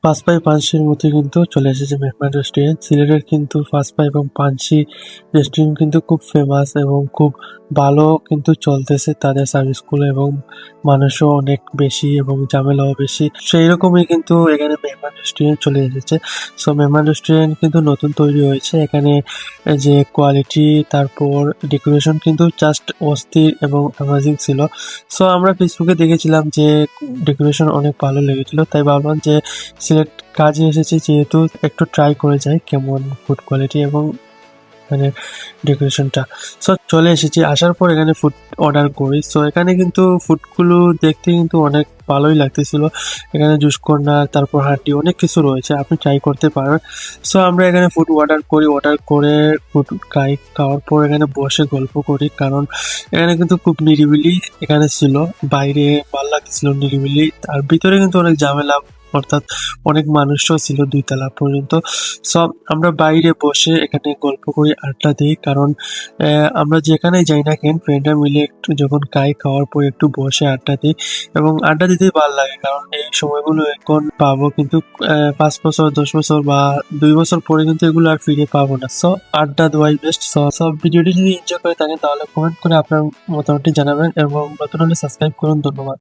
পাঁচপাই পানসির মধ্যে কিন্তু চলে এসেছে মেহমান রেস্টুরেন্ট। সিলেটের কিন্তু পাঁচপাই এবং পানসি রেস্টুরেন্ট কিন্তু খুব ফেমাস এবং খুব ভালো কিন্তু চলতেছে তাদের সার্ভিসগুলো, এবং মানুষও অনেক বেশি এবং ঝামেলাও বেশি। সেই রকমই কিন্তু এখানে মেহমান রেস্টুরেন্ট চলে এসেছে। সো মেহমান রেস্টুরেন্ট কিন্তু নতুন তৈরি হয়েছে। এখানে যে কোয়ালিটি, তারপর ডেকোরেশন কিন্তু জাস্ট অস্থির এবং অ্যামেজিং ছিল। সো আমরা ফেসবুকে দেখেছিলাম যে ডেকোরেশন অনেক ভালো লেগেছিল, তাই ভাবলাম যে সিলেট কাজে এসেছি যেহেতু একটু ট্রাই করে যাই কেমন ফুড কোয়ালিটি এবং মানে ডেকোরেশনটা। সো চলে এসেছি, আসার পর এখানে ফুড অর্ডার করি। সো এখানে কিন্তু ফুডগুলো দেখতে কিন্তু অনেক ভালোই লাগতেছিল। এখানে জুস কর্নার, তারপর হাড্ডি, অনেক কিছু রয়েছে, আপনি ট্রাই করতে পারেন। সো আমরা এখানে ফুড অর্ডার করি, অর্ডার করে ফুড খাই। খাওয়ার পর এখানে বসে গল্প করি, কারণ এখানে কিন্তু খুব নিরিবিলি এখানে ছিল। বাইরে ভালো লাগছিল নিরিবিলি, আর ভিতরে কিন্তু অনেক ঝামেলা, অর্থাৎ অনেক মানুষও ছিল 2 তলা পর্যন্ত। সব আমরা বাইরে বসে এখানে গল্প করি, আড্ডা দিই, কারণ আমরা যেখানে যাই না কেন ফ্রেন্ডরা মিলে একটু যখন খাই, খাওয়ার পর একটু বসে আড্ডা দিই, এবং আড্ডা দিতেই ভালো লাগে, কারণ এই সময়গুলো এখন পাবো কিন্তু 5 বছর, 10 বছর বা 2 বছর পরে কিন্তু এগুলো আর ফিরে পাবো না। সো আড্ডা দেওয়াই বেস্ট। সব ভিডিওটি যদি এনজয় করে থাকেন তাহলে কমেন্ট করে আপনার মতামতটি জানাবেন, এবং নতুন হলে সাবস্ক্রাইব করুন। ধন্যবাদ।